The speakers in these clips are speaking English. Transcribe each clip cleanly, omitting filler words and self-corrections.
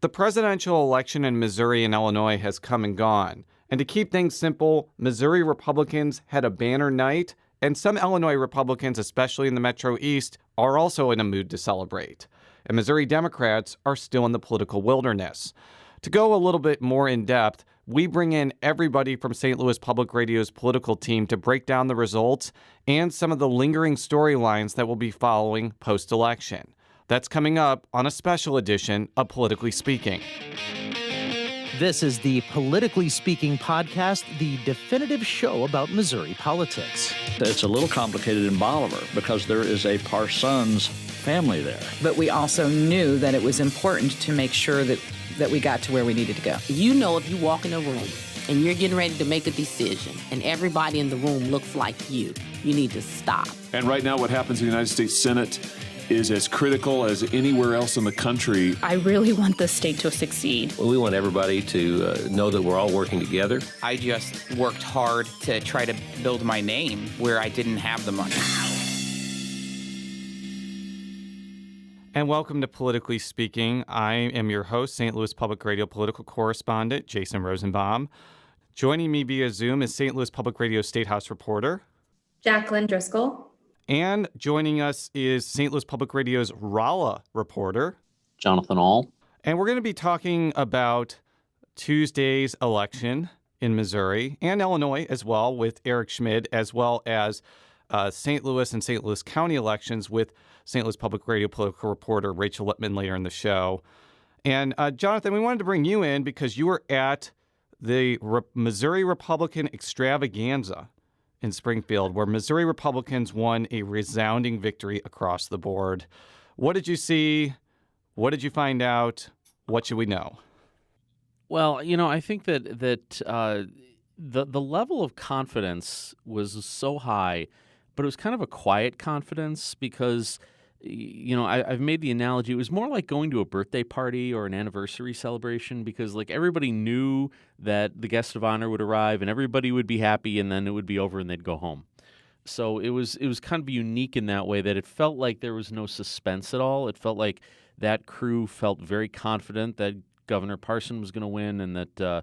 The presidential election in Missouri and Illinois has come and gone. And to keep things simple, Missouri Republicans had a banner night, and some Illinois Republicans, especially in the Metro East, are also in a mood to celebrate. And Missouri Democrats are still in the political wilderness. To go a little bit more in depth, we bring in everybody from St. Louis Public Radio's political team to break down the results and some of the lingering storylines that will be following post-election. That's coming up on a special edition of Politically Speaking. This is the Politically Speaking podcast, the definitive show about Missouri politics. It's a little complicated in Bolivar because there is a Parsons family there. But we also knew that it was important to make sure that we got to where we needed to go. You know, if you walk in a room and you're getting ready to make a decision and everybody in the room looks like you need to stop. And right now what happens in the United States Senate is as critical as anywhere else in the country. I really want the state to succeed. Well, we want everybody to know that we're all working together. I just worked hard to try to build my name where I didn't have the money. And welcome to Politically Speaking. I am your host, St. Louis Public Radio political correspondent, Jason Rosenbaum. Joining me via Zoom is St. Louis Public Radio State House reporter, Jacqueline Driscoll. And joining us is St. Louis Public Radio's Rolla reporter, Jonathan Ahl. And we're going to be talking about Tuesday's election in Missouri and Illinois as well with Eric Schmid, as well as St. Louis and St. Louis County elections with St. Louis Public Radio political reporter Rachel Lippman later in the show. And Jonathan, we wanted to bring you in because you were at the Missouri Republican extravaganza in Springfield, where Missouri Republicans won a resounding victory across the board. What did you see? What did you find out? What should we know? Well, I think that the level of confidence was so high, but it was kind of a quiet confidence because, I've made the analogy. It was more like going to a birthday party or an anniversary celebration because, everybody knew that the guest of honor would arrive and everybody would be happy and then it would be over and they'd go home. So it was kind of unique in that way that it felt like there was no suspense at all. It felt like that crew felt very confident that Governor Parson was going to win and that the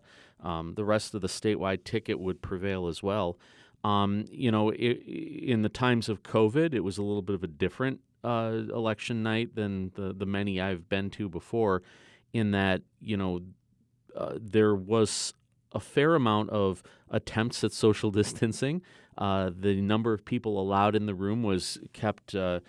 rest of the statewide ticket would prevail as well. In the times of COVID, it was a little bit of a different election night than the many I've been to before, in that, there was a fair amount of attempts at social distancing. The number of people allowed in the room was kept at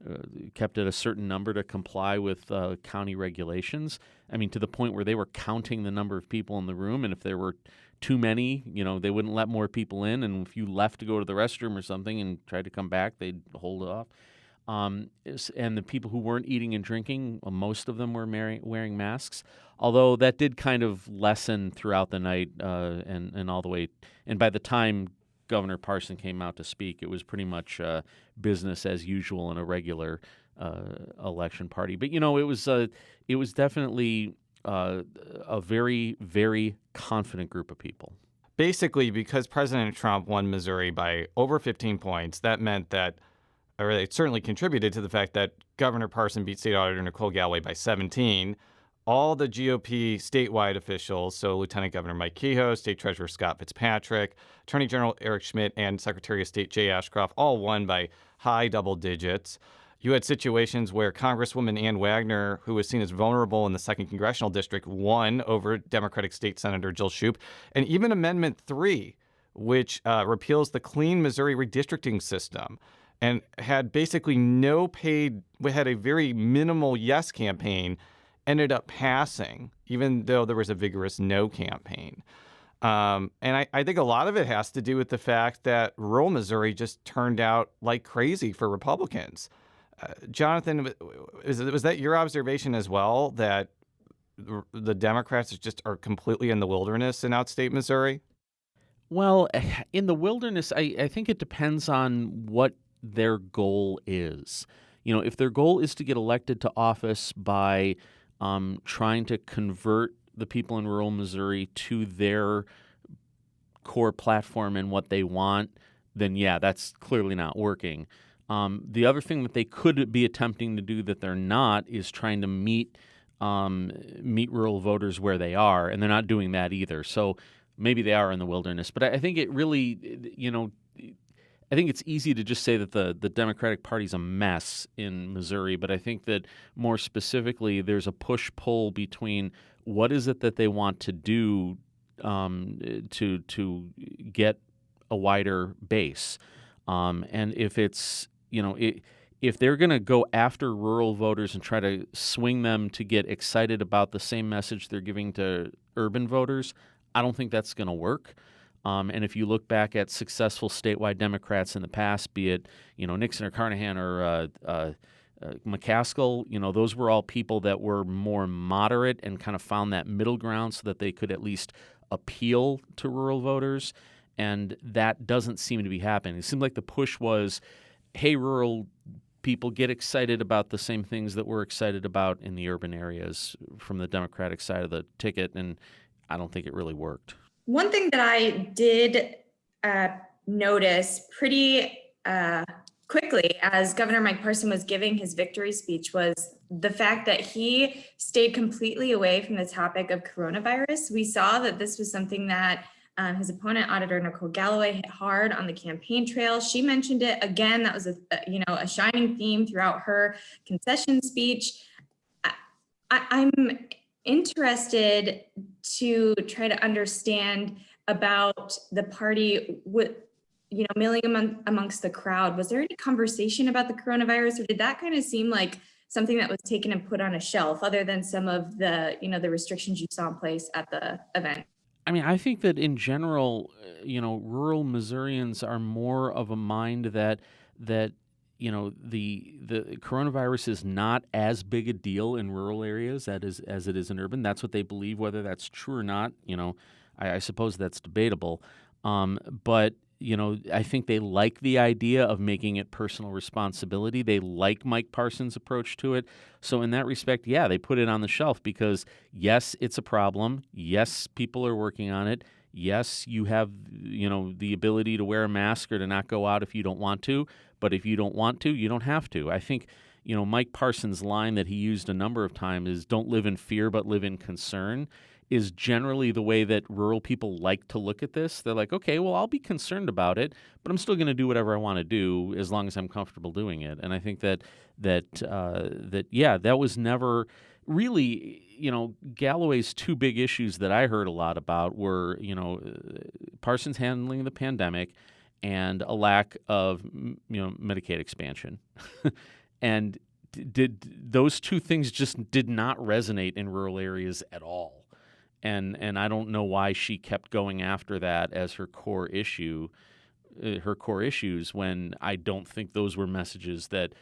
a certain number to comply with county regulations. I mean, to the point where they were counting the number of people in the room, and if there were too many, they wouldn't let more people in, and if you left to go to the restroom or something and tried to come back, they'd hold it off. And the people who weren't eating and drinking, most of them were wearing masks, although that did kind of lessen throughout the night and all the way. And by the time Governor Parson came out to speak, it was pretty much business as usual in a regular election party. But, it was definitely a very, very confident group of people. Basically, because President Trump won Missouri by over 15 points, that meant that, or it certainly contributed to the fact that Governor Parson beat State Auditor Nicole Galloway by 17. All the GOP statewide officials, so Lieutenant Governor Mike Kehoe, State Treasurer Scott Fitzpatrick, Attorney General Eric Schmidt, and Secretary of State Jay Ashcroft, all won by high double digits. You had situations where Congresswoman Ann Wagner, who was seen as vulnerable in the 2nd Congressional District, won over Democratic State Senator Jill Shoup. And even Amendment 3, which repeals the clean Missouri redistricting system, and had basically had a very minimal yes campaign, ended up passing, even though there was a vigorous no campaign. And I think a lot of it has to do with the fact that rural Missouri just turned out like crazy for Republicans. Jonathan, was that your observation as well, that the Democrats just are completely in the wilderness in outstate Missouri? Well, in the wilderness, I think it depends on what their goal is. If their goal is to get elected to office by trying to convert the people in rural Missouri to their core platform and what they want, then yeah, that's clearly not working. The other thing that they could be attempting to do that they're not is trying to meet meet rural voters where they are, and they're not doing that either. So maybe they are in the wilderness. But I think it really, I think it's easy to just say that the Democratic Party's a mess in Missouri, but I think that more specifically, there's a push-pull between what is it that they want to do to get a wider base, and if it's if they're going to go after rural voters and try to swing them to get excited about the same message they're giving to urban voters, I don't think that's going to work. And if you look back at successful statewide Democrats in the past, be it Nixon or Carnahan or McCaskill, those were all people that were more moderate and kind of found that middle ground so that they could at least appeal to rural voters. And that doesn't seem to be happening. It seemed like the push was, hey, rural people, get excited about the same things that we're excited about in the urban areas from the Democratic side of the ticket. And I don't think it really worked. One thing that I did notice pretty quickly as Governor Mike Parson was giving his victory speech was the fact that he stayed completely away from the topic of coronavirus. We saw that this was something that his opponent, Auditor Nicole Galloway, hit hard on the campaign trail. She mentioned it again. That was a shining theme throughout her concession speech. I'm interested to try to understand about the party with milling amongst the crowd. Was there any conversation about the coronavirus, or did that kind of seem like something that was taken and put on a shelf, other than some of the the restrictions you saw in place at the event? I mean, I think that in general, rural Missourians are more of a mind that the coronavirus is not as big a deal in rural areas as it is in urban. That's what they believe. Whether that's true or not, I suppose that's debatable. But I think they like the idea of making it personal responsibility. They like Mike Parson's approach to it. So in that respect, yeah, they put it on the shelf because, yes, it's a problem. Yes, people are working on it. Yes, you have, the ability to wear a mask or to not go out if you don't want to. But if you don't want to, you don't have to. I think, Mike Parson's line that he used a number of times is don't live in fear, but live in concern, is generally the way that rural people like to look at this. They're like, okay, well, I'll be concerned about it, but I'm still going to do whatever I want to do as long as I'm comfortable doing it. And I think that was never really, Galloway's two big issues that I heard a lot about were, Parsons handling the pandemic and a lack of, Medicaid expansion. And those two things just did not resonate in rural areas at all. And I don't know why she kept going after that as her core issue, her core issues, when I don't think those were messages that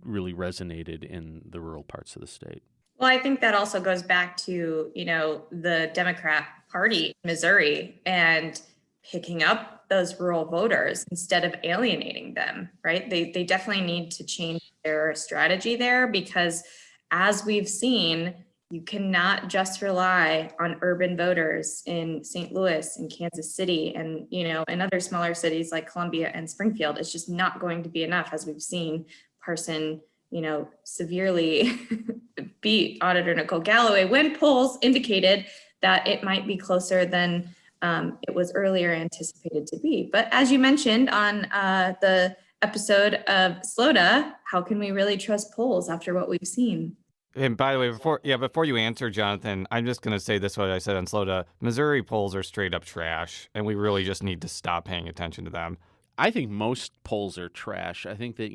really resonated in the rural parts of the state. Well, I think that also goes back to, the Democrat Party in Missouri and picking up those rural voters instead of alienating them, right? They definitely need to change their strategy there because, as we've seen, you cannot just rely on urban voters in St. Louis and Kansas City and, in other smaller cities like Columbia and Springfield. It's just not going to be enough, as we've seen Parson, severely beat Auditor Nicole Galloway when polls indicated that it might be closer than it was earlier anticipated to be. But as you mentioned on the episode of SLOTA, how can we really trust polls after what we've seen? And by the way, before you answer, Jonathan, I'm just going to say this, what I said on SLOTA. Missouri polls are straight up trash, and we really just need to stop paying attention to them. I think most polls are trash. I think that,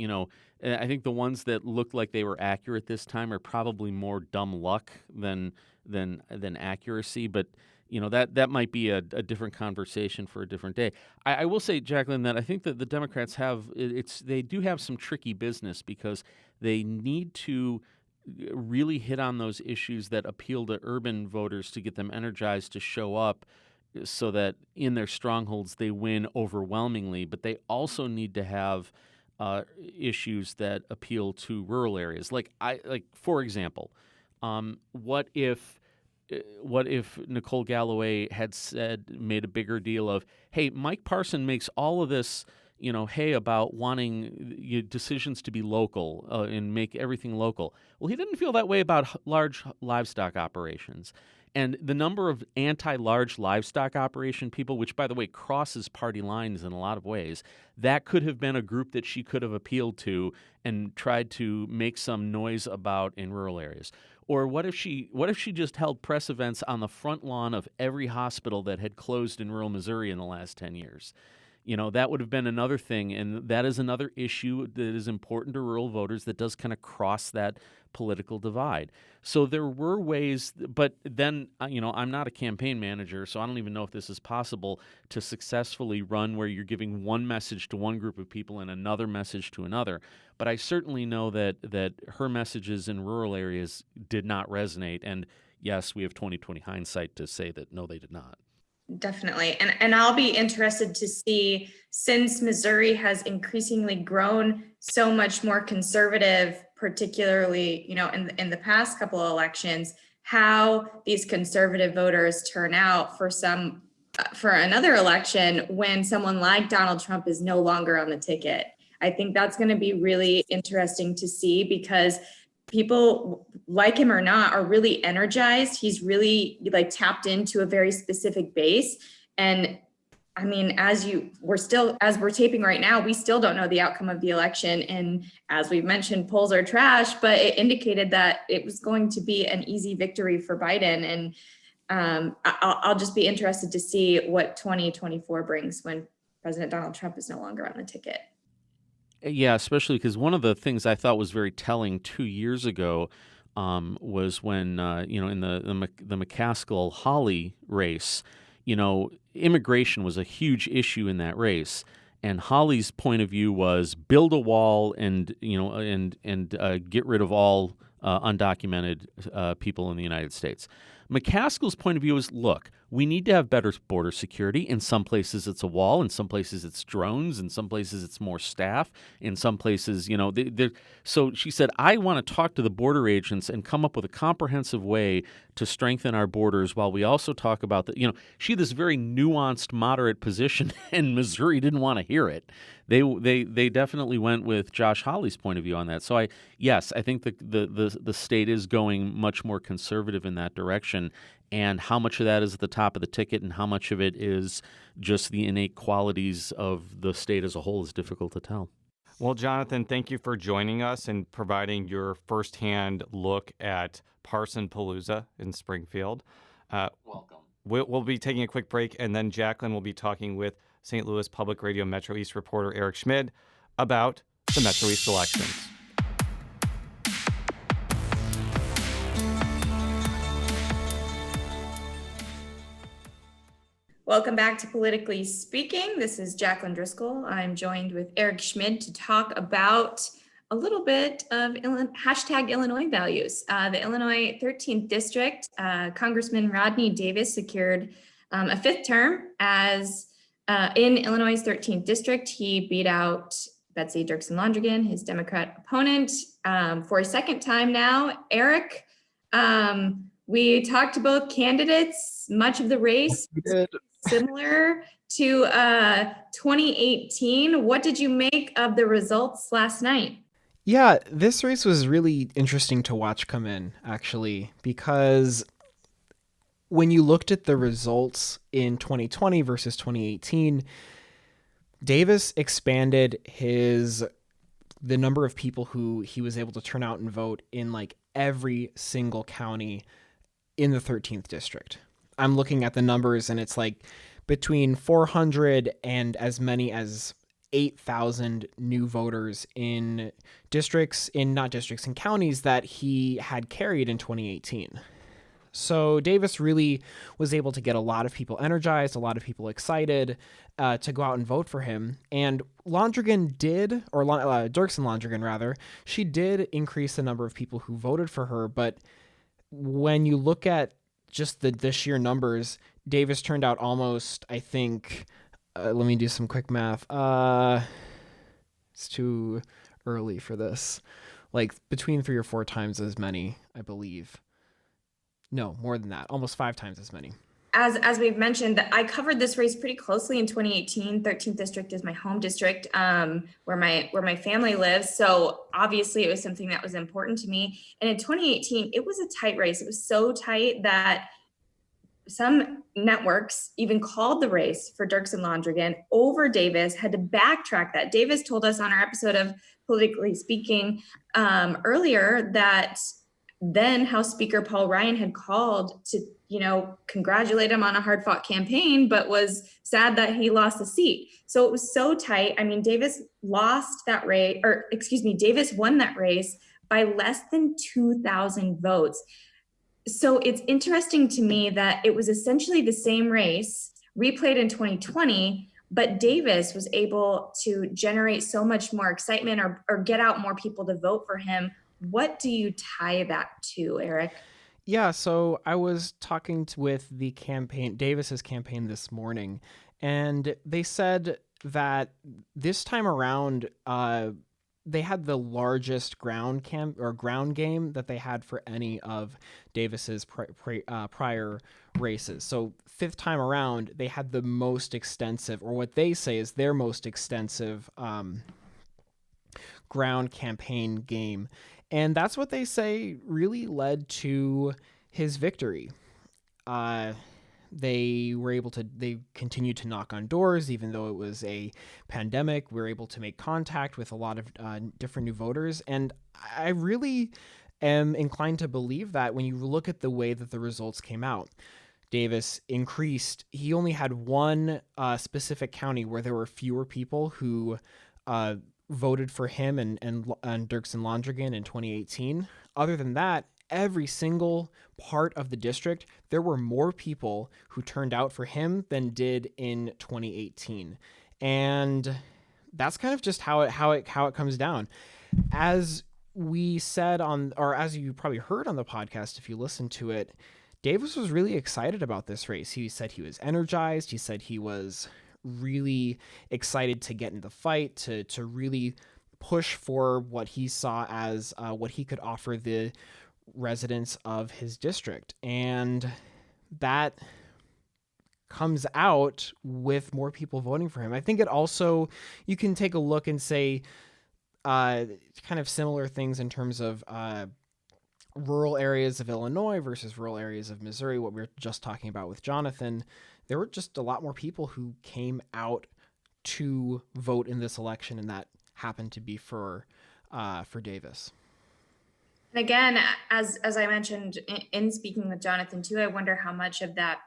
I think the ones that look like they were accurate this time are probably more dumb luck than accuracy. But, that might be a different conversation for a different day. I will say, Jacqueline, that I think that the Democrats they do have some tricky business because they need to really hit on those issues that appeal to urban voters to get them energized to show up so that in their strongholds they win overwhelmingly. But they also need to have issues that appeal to rural areas. For example, what if Nicole Galloway had made a bigger deal of, hey, Mike Parson makes all of this hey, about wanting decisions to be local and make everything local. Well, he didn't feel that way about large livestock operations. And the number of anti-large livestock operation people, which, by the way, crosses party lines in a lot of ways, that could have been a group that she could have appealed to and tried to make some noise about in rural areas. Or what if she just held press events on the front lawn of every hospital that had closed in rural Missouri in the last 10 years? That would have been another thing, and that is another issue that is important to rural voters that does kind of cross that political divide. So there were ways, but then, I'm not a campaign manager, so I don't even know if this is possible to successfully run where you're giving one message to one group of people and another message to another. But I certainly know that her messages in rural areas did not resonate, and yes, we have 20/20 hindsight to say that no, they did not. Definitely. And I'll be interested to see, since Missouri has increasingly grown so much more conservative, particularly, in the past couple of elections, how these conservative voters turn out for another election when someone like Donald Trump is no longer on the ticket. I think that's going to be really interesting to see, because people, like him or not, are really energized. He's really tapped into a very specific base. And I mean, as we're taping right now, we still don't know the outcome of the election. And as we've mentioned, polls are trash, but it indicated that it was going to be an easy victory for Biden. And I'll just be interested to see what 2024 brings when President Donald Trump is no longer on the ticket. Yeah, especially because one of the things I thought was very telling 2 years ago was when, in the McCaskill-Hawley race, immigration was a huge issue in that race. And Hawley's point of view was build a wall and get rid of all undocumented people in the United States. McCaskill's point of view is, look, we need to have better border security. In some places it's a wall, in some places it's drones, in some places it's more staff, in some places, so she said, I want to talk to the border agents and come up with a comprehensive way to strengthen our borders while we also talk about she had this very nuanced, moderate position, and Missouri didn't want to hear it. They definitely went with Josh Hawley's point of view on that. So I think the state is going much more conservative in that direction. And how much of that is at the top of the ticket and how much of it is just the innate qualities of the state as a whole is difficult to tell. Well, Jonathan, thank you for joining us and providing your firsthand look at Parson-Palooza in Springfield. Welcome. We'll be taking a quick break, and then Jacqueline will be talking with St. Louis Public Radio Metro East reporter Eric Schmid about the Metro East elections. Welcome back to Politically Speaking. This is Jacqueline Driscoll. I'm joined with Eric Schmid to talk about a little bit of hashtag Illinois values. The Illinois 13th District, Congressman Rodney Davis secured a fifth term as in Illinois' 13th District. He beat out Betsy Dirksen-Londrigan, his Democrat opponent, for a second time now. Eric, we talked to both candidates. Much of the race similar to 2018. What did you make of the results last night? Yeah, this race was really interesting to watch come in, actually, because when you looked at the results in 2020 versus 2018, Davis expanded the number of people who he was able to turn out and vote in every single county in the 13th district. I'm looking at the numbers, and it's between 400 and as many as 8,000 new voters in counties that he had carried in 2018. So Davis really was able to get a lot of people energized, a lot of people excited to go out and vote for him. And Dirksen-Londrigan rather, she did increase the number of people who voted for her. But when you look at just the sheer numbers, Davis turned out almost, I think, let me do some quick math. It's too early for this. Between 3 or 4 times as many, I believe. No, more than that. Almost 5 times as many. as we've mentioned, that I covered this race pretty closely in 2018. 13th district is my home district, where my family lives. So obviously it was something that was important to me. And in 2018, it was a tight race. It was so tight that some networks even called the race for Dirksen Londrigan over Davis, had to backtrack that. Davis told us on our episode of Politically Speaking earlier that then House Speaker Paul Ryan had called to, congratulate him on a hard-fought campaign, but was sad that he lost the seat. So it was so tight. I mean, Davis lost that race, Davis won that race by less than 2,000 votes. So it's interesting to me that it was essentially the same race replayed in 2020, but Davis was able to generate so much more excitement or get out more people to vote for him. What do you tie that to, Eric? Yeah, so I was talking with the campaign, Davis's campaign this morning, and they said that this time around, they had the largest ground game that they had for any of Davis's prior races. So fifth time around, they had the most extensive, or what they say is their most extensive ground campaign game. And that's what they say really led to his victory. They continued to knock on doors, even though it was a pandemic. We were able to make contact with a lot of different new voters. And I really am inclined to believe that when you look at the way that the results came out, Davis increased. He only had one specific county where there were fewer people who voted for him and Dirksen Londrigan in 2018. Other than that, every single part of the district, there were more people who turned out for him than did in 2018. And that's kind of just how it comes down. As we said as you probably heard on the podcast, if you listened to it, Davis was really excited about this race. He said he was energized. He said he was really excited to get in the fight, to really push for what he saw as what he could offer the residents of his district. And that comes out with more people voting for him. I think it also, you can take a look and say kind of similar things in terms of rural areas of Illinois versus rural areas of Missouri, what we were just talking about with Jonathan. There were just a lot more people who came out to vote in this election, and that happened to be for Davis. And again, as I mentioned in speaking with Jonathan too, I wonder how much of that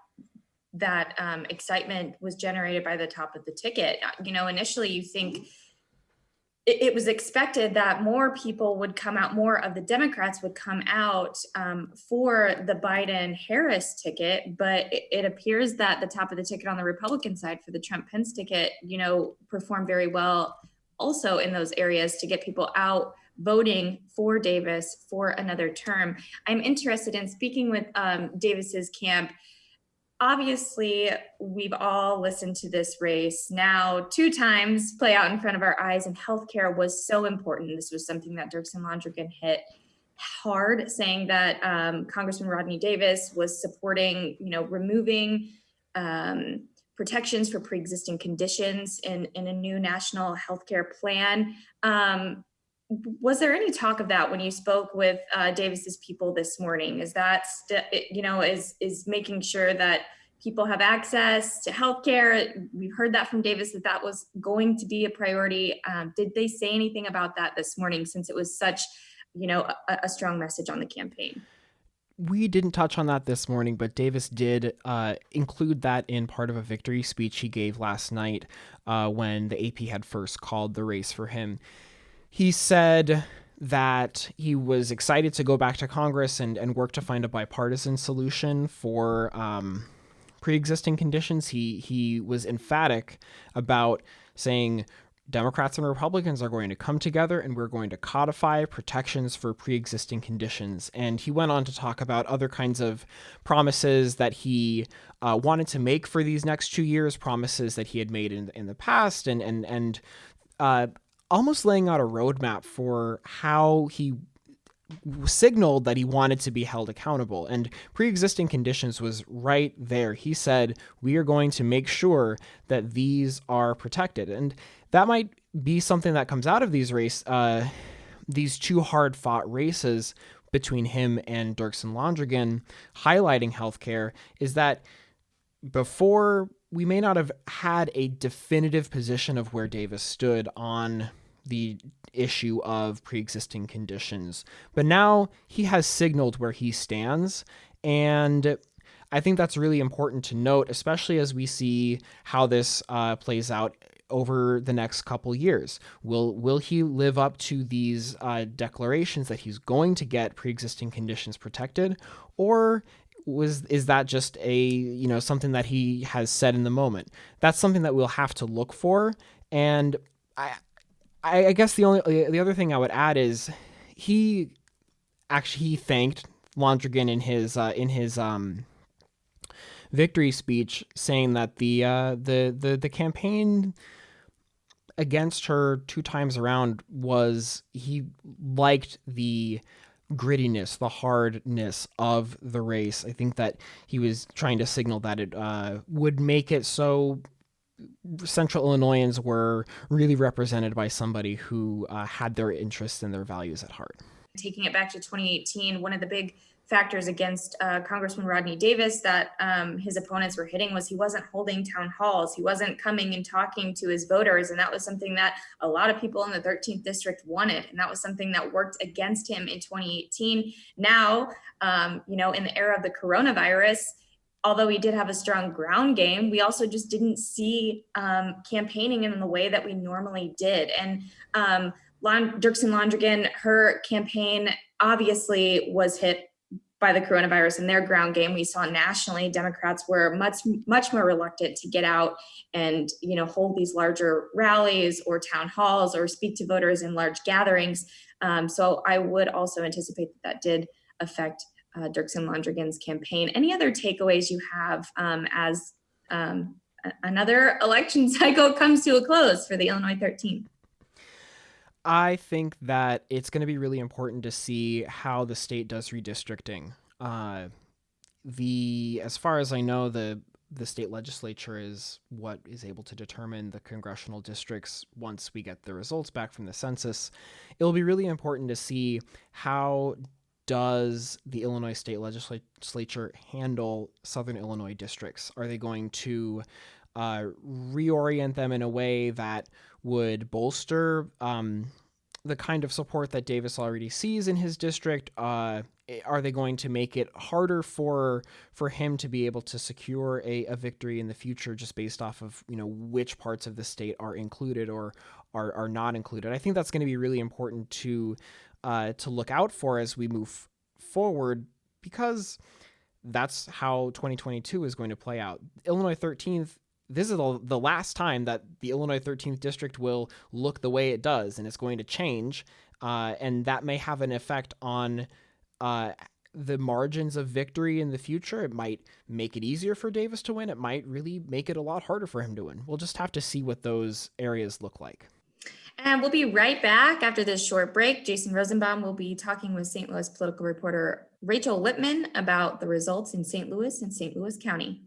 excitement was generated by the top of the ticket. Initially you think it was expected that more people would come out, more of the Democrats would come out for the Biden-Harris ticket, but it appears that the top of the ticket on the Republican side for the Trump-Pence ticket, performed very well also in those areas to get people out voting for Davis for another term. I'm interested in speaking with Davis's camp. Obviously, we've all listened to this race now 2 times play out in front of our eyes, and healthcare was so important. This was something that Dirksen Londrigan hit hard, saying that Congressman Rodney Davis was supporting, removing protections for pre-existing conditions in a new national healthcare plan. Was there any talk of that when you spoke with Davis's people this morning? Is that, is making sure that people have access to healthcare? We've heard that from Davis, that was going to be a priority. Did they say anything about that this morning, since it was such, a strong message on the campaign? We didn't touch on that this morning, but Davis did include that in part of a victory speech he gave last night when the AP had first called the race for him. He said that he was excited to go back to Congress and work to find a bipartisan solution for pre-existing conditions. He was emphatic about saying Democrats and Republicans are going to come together and we're going to codify protections for pre-existing conditions. And he went on to talk about other kinds of promises that he wanted to make for these next 2 years, promises that he had made in the past, and almost laying out a roadmap for how he signaled that he wanted to be held accountable, and pre-existing conditions was right there. He said, we are going to make sure that these are protected. And that might be something that comes out of these two hard-fought races between him and Dirksen Londrigan, highlighting healthcare, is that before we may not have had a definitive position of where Davis stood on the issue of pre-existing conditions, but now he has signaled where he stands, and I think that's really important to note, especially as we see how this plays out over the next couple years. Will he live up to these declarations that he's going to get pre-existing conditions protected, or is that just a something that he has said in the moment? That's something that we'll have to look for. And I guess the other thing I would add is he thanked Londrigan in his victory speech, saying that the campaign against her 2 times around he liked the grittiness, the hardness of the race. I think that he was trying to signal that it would make it so Central Illinoisans were really represented by somebody who had their interests and their values at heart. Taking it back to 2018, one of the big factors against Congressman Rodney Davis that his opponents were hitting was he wasn't holding town halls. He wasn't coming and talking to his voters. And that was something that a lot of people in the 13th district wanted. And that was something that worked against him in 2018. Now, in the era of the coronavirus, although we did have a strong ground game, we also just didn't see campaigning in the way that we normally did. And Dirksen Londrigan, her campaign obviously was hit by the coronavirus in their ground game. We saw nationally Democrats were much more reluctant to get out and hold these larger rallies or town halls or speak to voters in large gatherings. So I would also anticipate that did affect Dirksen Londrigan's campaign. Any other takeaways you have as another election cycle comes to a close for the Illinois 13th? I think that it's going to be really important to see how the state does redistricting. As far as I know, the state legislature is what is able to determine the congressional districts once we get the results back from the census. It'll be really important to see how does the Illinois state legislature handle Southern Illinois districts. Are they going to reorient them in a way that would bolster the kind of support that Davis already sees in his district? Are they going to make it harder for him to be able to secure a victory in the future just based off of which parts of the state are included or are not included? I think that's going to be really important to look out for as we move forward, because that's how 2022 is going to play out. Illinois 13th, this is the last time that the Illinois 13th district will look the way it does, and it's going to change, and that may have an effect on the margins of victory in the future. It might make it easier for Davis to win. It might really make it a lot harder for him to win. We'll just have to see what those areas look like. And we'll be right back after this short break. Jason Rosenbaum will be talking with St. Louis political reporter Rachel Lippman about the results in St. Louis and St. Louis County.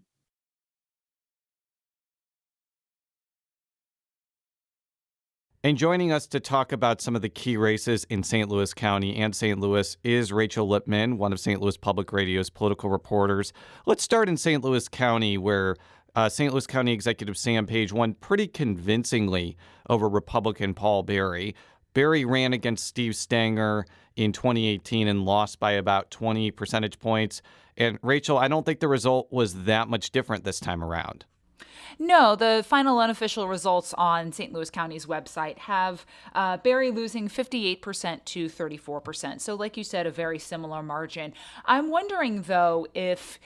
And joining us to talk about some of the key races in St. Louis County and St. Louis is Rachel Lippman, one of St. Louis Public Radio's political reporters. Let's start in St. Louis County, where St. Louis County Executive Sam Page won pretty convincingly over Republican Paul Berry. Berry ran against Steve Stenger in 2018 and lost by about 20 percentage points. And Rachel, I don't think the result was that much different this time around. No, the final unofficial results on St. Louis County's website have Berry losing 58% to 34%. So like you said, a very similar margin. I'm wondering, though, if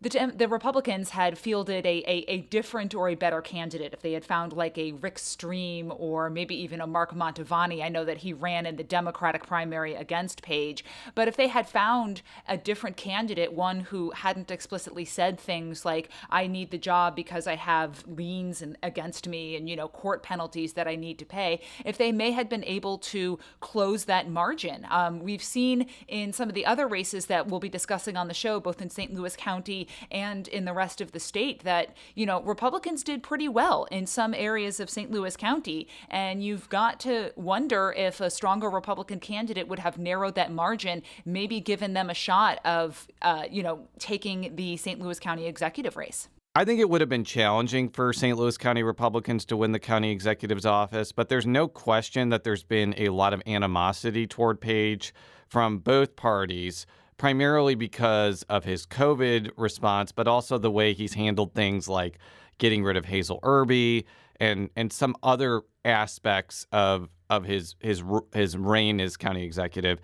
the Republicans had fielded a different or a better candidate. If they had found like a Rick Stream or maybe even a Mark Mantovani, I know that he ran in the Democratic primary against Page, but if they had found a different candidate, one who hadn't explicitly said things like, I need the job because I have liens against me and, court penalties that I need to pay, if they may have been able to close that margin. We've seen in some of the other races that we'll be discussing on the show, both in St. Louis County and in the rest of the state, that, Republicans did pretty well in some areas of St. Louis County. And you've got to wonder if a stronger Republican candidate would have narrowed that margin, maybe given them a shot of, taking the St. Louis County executive race. I think it would have been challenging for St. Louis County Republicans to win the county executive's office, but there's no question that there's been a lot of animosity toward Page from both parties, primarily because of his COVID response, but also the way he's handled things like getting rid of Hazel Irby and some other aspects of his reign as county executive.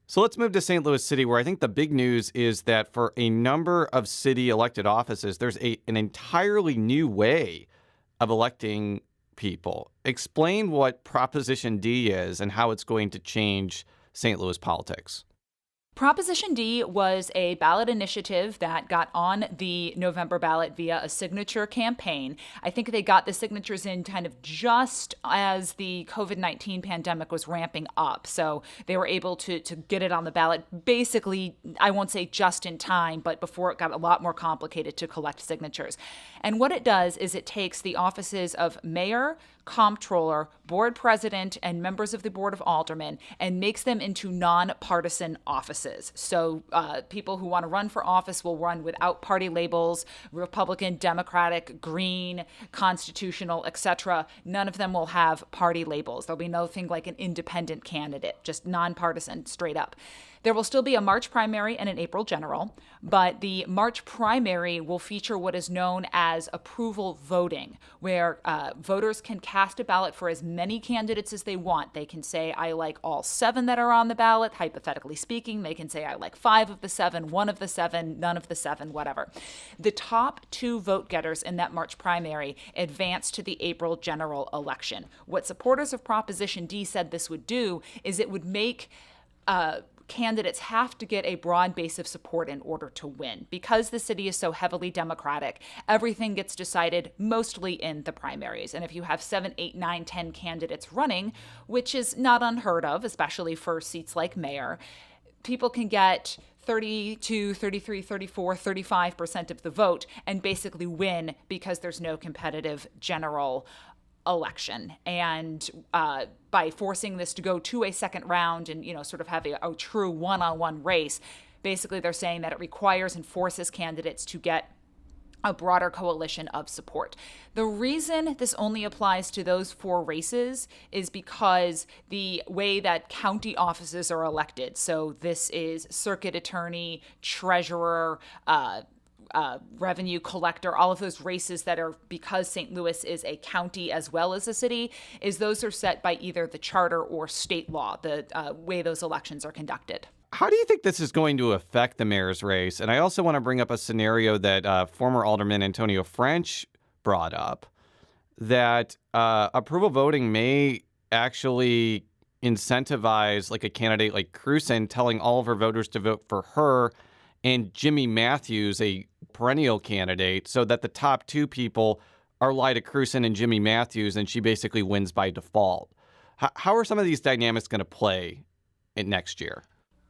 So let's move to St. Louis City, where I think the big news is that for a number of city elected offices, there's an entirely new way of electing people. Explain what Proposition D is and how it's going to change St. Louis politics. Proposition D was a ballot initiative that got on the November ballot via a signature campaign. I think they got the signatures in kind of just as the COVID-19 pandemic was ramping up. So they were able to get it on the ballot basically, I won't say just in time, but before it got a lot more complicated to collect signatures. And what it does is it takes the offices of mayor, comptroller, board president, and members of the board of aldermen and makes them into nonpartisan offices. So people who want to run for office will run without party labels, Republican, Democratic, Green, Constitutional, etc. None of them will have party labels. There'll be nothing like an independent candidate, just nonpartisan, straight up. There will still be a March primary and an April general, but the March primary will feature what is known as approval voting, where voters can cast a ballot for as many candidates as they want. They can say, I like all 7 that are on the ballot, hypothetically speaking. They can say, I like 5 of the 7, 1 of the 7, none of the 7, whatever. The top 2 vote getters in that March primary advance to the April general election. What supporters of Proposition D said this would do is it would make candidates have to get a broad base of support in order to win. Because the city is so heavily Democratic, everything gets decided mostly in the primaries. And if you have 7, 8, 9, 10 candidates running, which is not unheard of, especially for seats like mayor, people can get 32, 33, 34, 35% of the vote and basically win because there's no competitive general election. And by forcing this to go to a second round and, sort of have a true one-on-one race, basically they're saying that it requires and forces candidates to get a broader coalition of support. The reason this only applies to those 4 races is because the way that county offices are elected, so this is circuit attorney, treasurer, revenue collector, all of those races that are, because St. Louis is a county as well as a city, is those are set by either the charter or state law, the way those elections are conducted. How do you think this is going to affect the mayor's race? And I also want to bring up a scenario that former Alderman Antonio French brought up, that approval voting may actually incentivize like a candidate like Krewson telling all of her voters to vote for her and Jimmy Matthews, a perennial candidate, so that the top 2 people are Lyda Krewson and Jimmy Matthews, and she basically wins by default. How are some of these dynamics going to play in next year?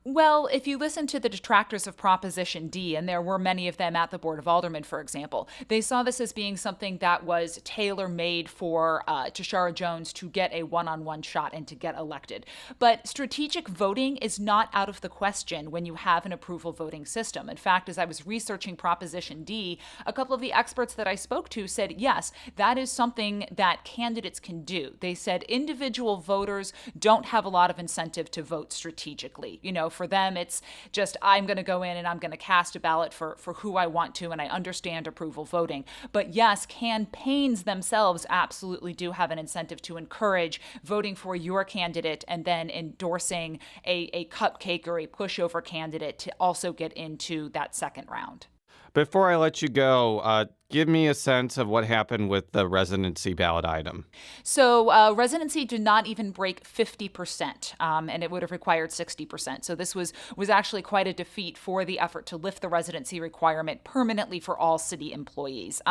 Well, if you listen to the detractors of Proposition D, and there were many of them at the Board of Aldermen, for example, they saw this as being something that was tailor-made for Tishaura Jones to get a one-on-one shot and to get elected. But strategic voting is not out of the question when you have an approval voting system. In fact, as I was researching Proposition D, a couple of the experts that I spoke to said, yes, that is something that candidates can do. They said individual voters don't have a lot of incentive to vote strategically. For them, it's just, I'm going to go in and I'm going to cast a ballot for who I want to, and I understand approval voting. But yes, campaigns themselves absolutely do have an incentive to encourage voting for your candidate and then endorsing a cupcake or a pushover candidate to also get into that second round. Before I let you go, give me a sense of what happened with the residency ballot item. So residency did not even break 50%, and it would have required 60%. So this was actually quite a defeat for the effort to lift the residency requirement permanently for all city employees.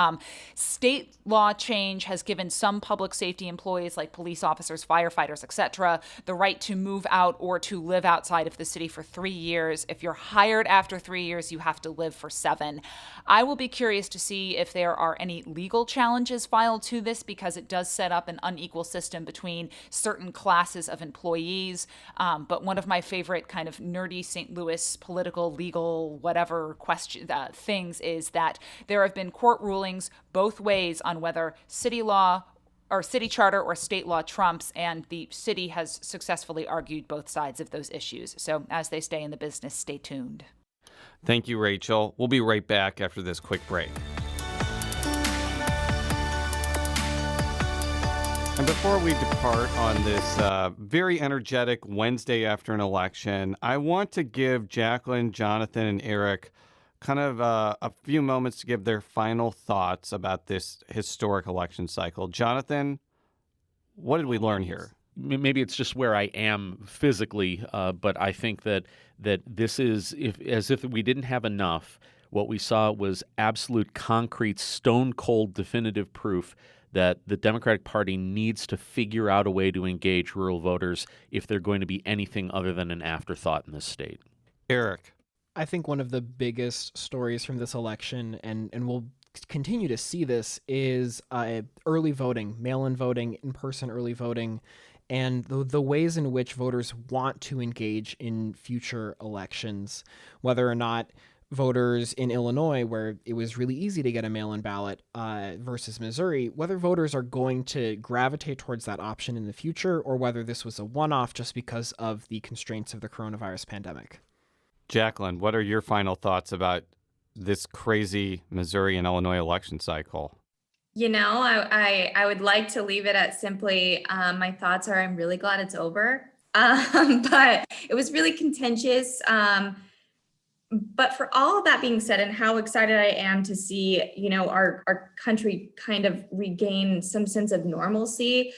State law change has given some public safety employees like police officers, firefighters, etc., the right to move out or to live outside of the city for 3 years. If you're hired after 3 years, you have to live for 7. I will be curious to see if there are any legal challenges filed to this, because it does set up an unequal system between certain classes of employees. But one of my favorite kind of nerdy St. Louis political, legal, whatever question things is that there have been court rulings both ways on whether city law or city charter or state law trumps, and the city has successfully argued both sides of those issues. So as they stay in the business, stay tuned. Thank you, Rachel. We'll be right back after this quick break. And before we depart on this very energetic Wednesday after an election, I want to give Jacqueline, Jonathan, and Eric kind of a few moments to give their final thoughts about this historic election cycle. Jonathan, what did we learn here? Maybe it's just where I am physically, but I think that this is as if we didn't have enough. What we saw was absolute, concrete, stone-cold, definitive proof that the Democratic Party needs to figure out a way to engage rural voters if they're going to be anything other than an afterthought in this state. Eric. I think one of the biggest stories from this election, and we'll continue to see this, is early voting, mail-in voting, in-person early voting, and the ways in which voters want to engage in future elections, whether or not voters in Illinois, where it was really easy to get a mail-in ballot, versus Missouri, whether voters are going to gravitate towards that option in the future, or whether this was a one-off just because of the constraints of the coronavirus pandemic. Jacqueline, what are your final thoughts about this crazy Missouri and Illinois election cycle? You know, I would like to leave it at simply, my thoughts are I'm really glad it's over. But it was really contentious. But for all of that being said, and how excited I am to see, you know, our country kind of regain some sense of normalcy,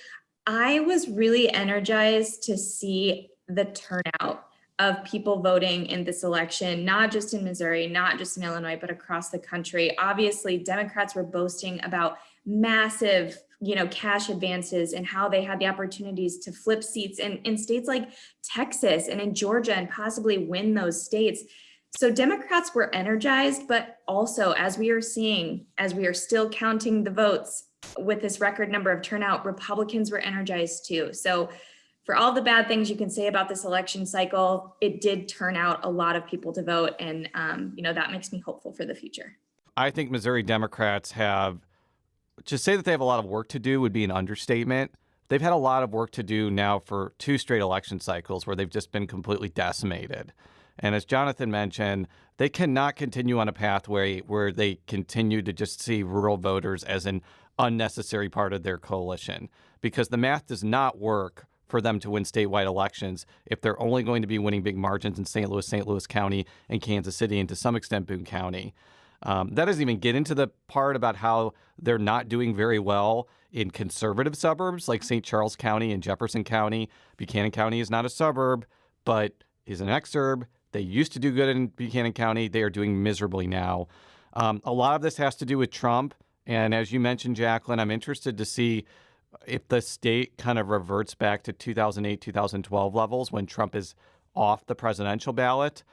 I was really energized to see the turnout of people voting in this election, not just in Missouri, not just in Illinois, but across the country. Obviously, Democrats were boasting about massive, you know, cash advances and how they had the opportunities to flip seats in states like Texas and in Georgia and possibly win those states. So Democrats were energized, but also, as we are seeing, as we are still counting the votes with this record number of turnout, Republicans were energized too. So for all the bad things you can say about this election cycle, it did turn out a lot of people to vote. And, you know, that makes me hopeful for the future. I think Missouri Democrats have, to say that they have a lot of work to do would be an understatement. They've had a lot of work to do now for 2 straight election cycles where they've just been completely decimated. And as Jonathan mentioned, they cannot continue on a pathway where they continue to just see rural voters as an unnecessary part of their coalition, because the math does not work for them to win statewide elections if they're only going to be winning big margins in St. Louis County, and Kansas City, and to some extent Boone County. That doesn't even get into the part about how they're not doing very well in conservative suburbs like St. Charles County and Jefferson County. Buchanan County is not a suburb, but is an exurb. They used to do good in Buchanan County. They are doing miserably now. A lot of this has to do with Trump. And as you mentioned, Jacqueline, I'm interested to see if the state kind of reverts back to 2008, 2012 levels when Trump is off the presidential ballot.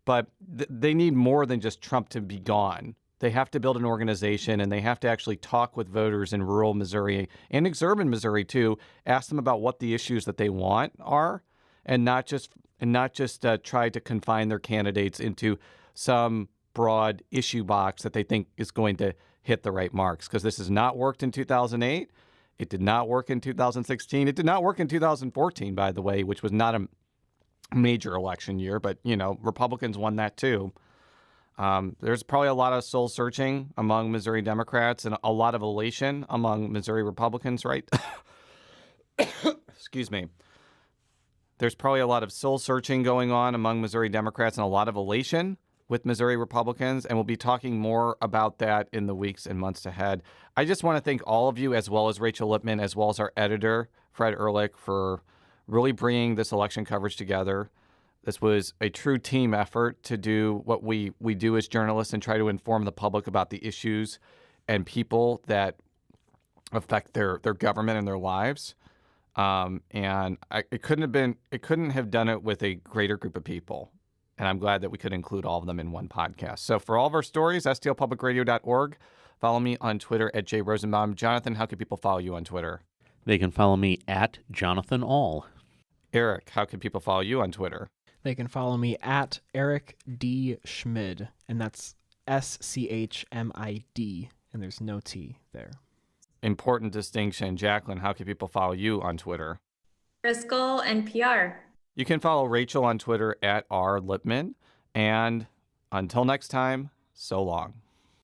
But they need more than just Trump to be gone. They have to build an organization, and they have to actually talk with voters in rural Missouri and exurban Missouri too, ask them about what the issues that they want are, and not just try to confine their candidates into some broad issue box that they think is going to hit the right marks. Because this has not worked in 2008. It did not work in 2016. It did not work in 2014, by the way, which was not a major election year, but, you know, Republicans won that too. There's probably a lot of soul searching among Missouri Democrats and a lot of elation among Missouri Republicans, right? Excuse me. There's probably a lot of soul searching going on among Missouri Democrats and a lot of elation with Missouri Republicans, and we'll be talking more about that in the weeks and months ahead. I just want to thank all of you, as well as Rachel Lippman, as well as our editor, Fred Ehrlich, for really bringing this election coverage together. This was a true team effort to do what we do as journalists and try to inform the public about the issues and people that affect their government and their lives. It couldn't have done it with a greater group of people. And I'm glad that we could include all of them in one podcast. So for all of our stories, stlpublicradio.org. Follow me on Twitter at Jay Rosenbaum. Jonathan, how can people follow you on Twitter? They can follow me at Jonathan All. Eric, how can people follow you on Twitter? They can follow me at Eric D. Schmid, and that's SCHMID, and there's no T there. Important distinction. Jacqueline, how can people follow you on Twitter? Driscoll NPR. You can follow Rachel on Twitter at R. Lippman. And until next time, so long.